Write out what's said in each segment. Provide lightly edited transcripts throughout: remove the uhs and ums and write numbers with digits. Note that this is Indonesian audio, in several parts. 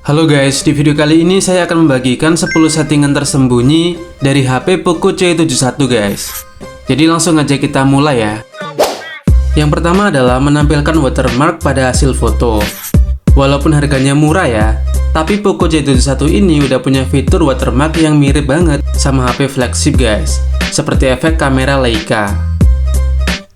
Halo guys, di video kali ini saya akan membagikan 10 settingan tersembunyi dari HP Poco C71 guys. Jadi langsung aja kita mulai ya. Yang pertama adalah menampilkan watermark pada hasil foto. Walaupun harganya murah ya, tapi Poco C71 ini udah punya fitur watermark yang mirip banget sama HP flagship guys, seperti efek kamera Leica.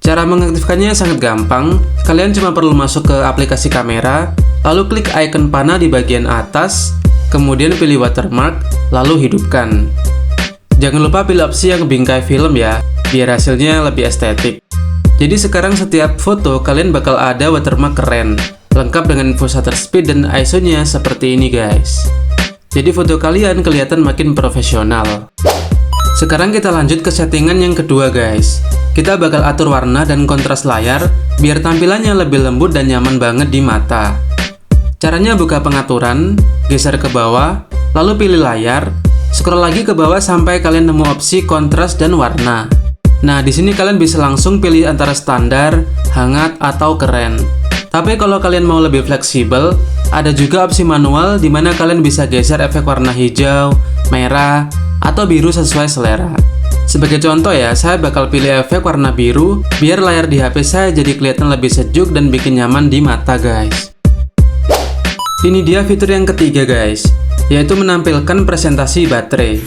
Cara mengaktifkannya sangat gampang, kalian cuma perlu masuk ke aplikasi kamera, lalu klik icon panah di bagian atas, kemudian pilih watermark, lalu hidupkan. Jangan lupa pilih opsi yang bingkai film ya, biar hasilnya lebih estetik. Jadi sekarang setiap foto kalian bakal ada watermark keren, lengkap dengan info shutter speed dan ISO-nya seperti ini guys. Jadi foto kalian kelihatan makin profesional. Sekarang kita lanjut ke settingan yang kedua guys. Kita bakal atur warna dan kontras layar biar tampilannya lebih lembut dan nyaman banget di mata. Caranya buka pengaturan, geser ke bawah, lalu pilih layar, scroll lagi ke bawah sampai kalian nemu opsi kontras dan warna. Nah, di sini kalian bisa langsung pilih antara standar, hangat, atau keren. Tapi kalau kalian mau lebih fleksibel, ada juga opsi manual di mana kalian bisa geser efek warna hijau, merah, atau biru sesuai selera. Sebagai contoh ya, saya bakal pilih efek warna biru biar layar di HP saya jadi kelihatan lebih sejuk dan bikin nyaman di mata guys. Ini dia fitur yang ketiga guys, yaitu menampilkan presentasi baterai.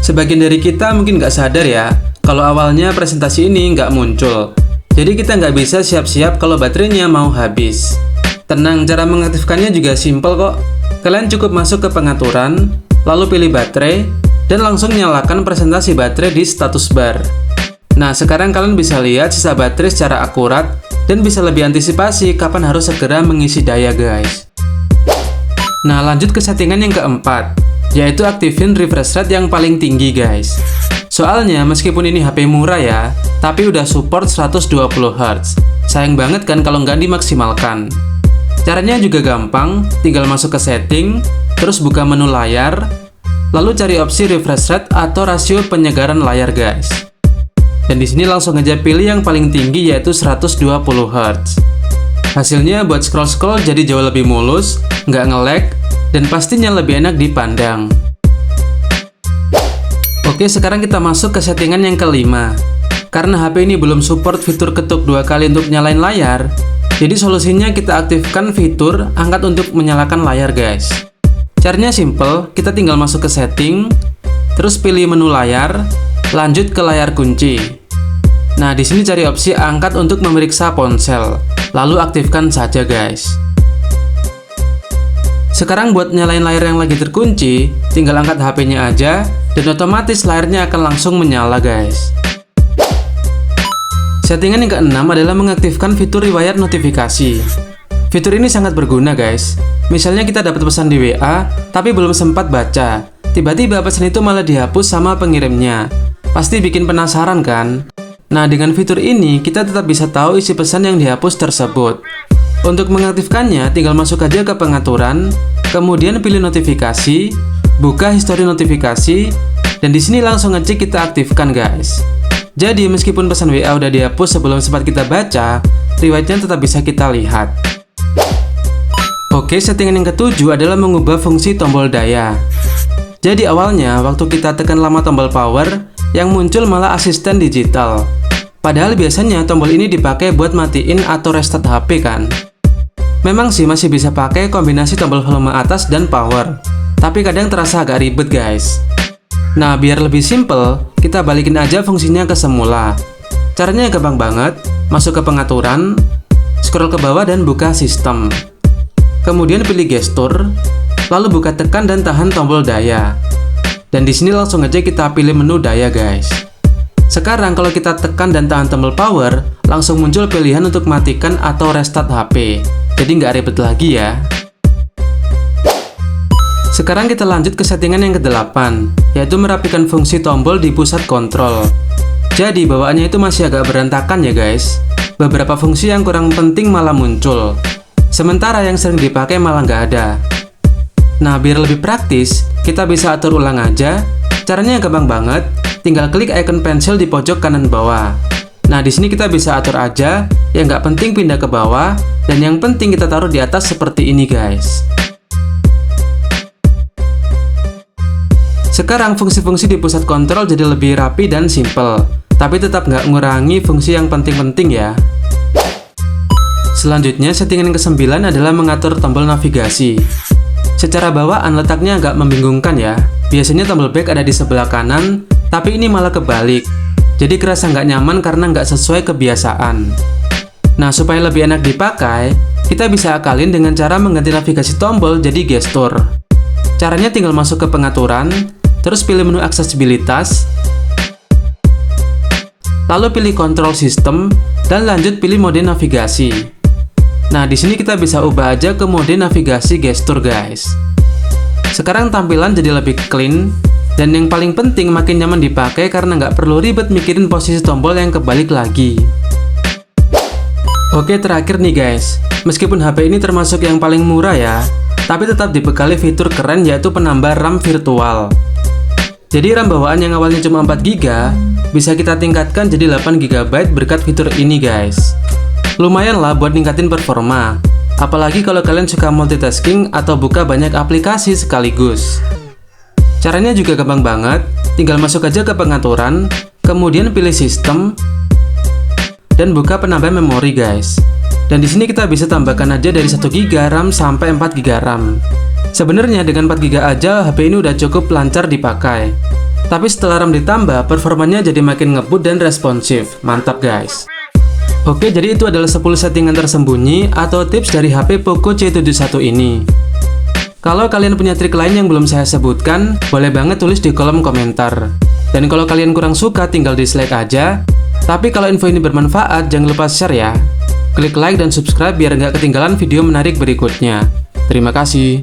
Sebagian dari kita mungkin nggak sadar ya, kalau awalnya presentasi ini nggak muncul. Jadi kita nggak bisa siap-siap kalau baterainya mau habis. Tenang, cara mengaktifkannya juga simple kok. Kalian cukup masuk ke pengaturan, lalu pilih baterai, dan langsung nyalakan presentasi baterai di status bar. Nah, sekarang kalian bisa lihat sisa baterai secara akurat, dan bisa lebih antisipasi kapan harus segera mengisi daya guys. Nah, lanjut ke settingan yang keempat, yaitu aktifin refresh rate yang paling tinggi guys. Soalnya meskipun ini HP murah ya, tapi udah support 120 Hz. Sayang banget kan kalau nggak dimaksimalkan. Caranya juga gampang, tinggal masuk ke setting, terus buka menu layar, lalu cari opsi refresh rate atau rasio penyegaran layar guys. Dan di sini langsung aja pilih yang paling tinggi yaitu 120 Hz. Hasilnya buat scroll-scroll jadi jauh lebih mulus, nggak nge-lag, dan pastinya lebih enak dipandang. Oke, sekarang kita masuk ke settingan yang kelima. Karena HP ini belum support fitur ketuk 2 kali untuk nyalain layar, jadi solusinya kita aktifkan fitur angkat untuk menyalakan layar guys. Caranya simple, kita tinggal masuk ke setting, terus pilih menu layar, lanjut ke layar kunci. Nah, di sini cari opsi angkat untuk memeriksa ponsel, lalu aktifkan saja guys. Sekarang buat nyalain layar yang lagi terkunci, tinggal angkat HP-nya aja, dan otomatis layarnya akan langsung menyala guys. Settingan yang keenam adalah mengaktifkan fitur riwayat notifikasi. Fitur ini sangat berguna guys. Misalnya kita dapat pesan di WA, tapi belum sempat baca. Tiba-tiba pesan itu malah dihapus sama pengirimnya. Pasti bikin penasaran kan? Nah, dengan fitur ini, kita tetap bisa tahu isi pesan yang dihapus tersebut. Untuk mengaktifkannya, tinggal masuk aja ke pengaturan, kemudian pilih notifikasi, buka histori notifikasi, dan di sini langsung aja kita aktifkan guys. Jadi, meskipun pesan WA udah dihapus sebelum sempat kita baca, riwayatnya tetap bisa kita lihat. Oke, settingan yang ketujuh adalah mengubah fungsi tombol daya. Jadi awalnya, waktu kita tekan lama tombol power, yang muncul malah asisten digital. Padahal biasanya tombol ini dipakai buat matiin atau restart HP kan. Memang sih masih bisa pakai kombinasi tombol volume atas dan power, tapi kadang terasa agak ribet guys. Nah, biar lebih simple, kita balikin aja fungsinya ke semula. Caranya gampang banget, masuk ke pengaturan, scroll ke bawah dan buka sistem. Kemudian pilih gestur, lalu buka tekan dan tahan tombol daya. Dan di sini langsung aja kita pilih menu daya guys. Sekarang kalau kita tekan dan tahan tombol power, langsung muncul pilihan untuk matikan atau restart HP. Jadi nggak ribet lagi ya. Sekarang kita lanjut ke settingan yang ke-8, yaitu merapikan fungsi tombol di pusat kontrol. Jadi bawaannya itu masih agak berantakan ya guys. Beberapa fungsi yang kurang penting malah muncul, sementara yang sering dipakai malah nggak ada. Nah, biar lebih praktis, kita bisa atur ulang aja. Caranya gampang banget, tinggal klik icon pensil di pojok kanan bawah. Nah, di sini kita bisa atur aja, yang nggak penting pindah ke bawah, dan yang penting kita taruh di atas seperti ini guys. Sekarang fungsi-fungsi di pusat kontrol jadi lebih rapi dan simple, tapi tetap nggak ngurangi fungsi yang penting-penting ya. Selanjutnya, settingan ke-9 adalah mengatur tombol navigasi. Secara bawaan letaknya agak membingungkan ya. Biasanya tombol back ada di sebelah kanan, tapi ini malah kebalik. Jadi kerasa nggak nyaman karena nggak sesuai kebiasaan. Nah, supaya lebih enak dipakai, kita bisa akalin dengan cara mengganti navigasi tombol jadi gestur. Caranya tinggal masuk ke pengaturan, terus pilih menu aksesibilitas, lalu pilih kontrol sistem, dan lanjut pilih mode navigasi. Nah, di sini kita bisa ubah aja ke mode navigasi gestur, guys. Sekarang tampilan jadi lebih clean, dan yang paling penting makin nyaman dipakai karena nggak perlu ribet mikirin posisi tombol yang kebalik lagi. Oke, terakhir nih guys, meskipun HP ini termasuk yang paling murah ya, tapi tetap dibekali fitur keren yaitu penambah RAM virtual. Jadi RAM bawaan yang awalnya cuma 4GB, bisa kita tingkatkan jadi 8GB berkat fitur ini guys. Lumayan lah buat ningkatin performa, apalagi kalau kalian suka multitasking atau buka banyak aplikasi sekaligus. Caranya juga gampang banget, tinggal masuk aja ke pengaturan, kemudian pilih sistem, dan buka penambah memori guys. Dan di sini kita bisa tambahkan aja dari 1GB RAM sampai 4GB RAM. Sebenarnya dengan 4GB aja HP ini udah cukup lancar dipakai. Tapi setelah RAM ditambah, performanya jadi makin ngebut dan responsif. Mantap guys. Oke, jadi itu adalah 10 settingan tersembunyi atau tips dari HP Poco C71 ini. Kalau kalian punya trik lain yang belum saya sebutkan, boleh banget tulis di kolom komentar. Dan kalau kalian kurang suka, tinggal dislike aja. Tapi kalau info ini bermanfaat, jangan lupa share ya. Klik like dan subscribe biar nggak ketinggalan video menarik berikutnya. Terima kasih.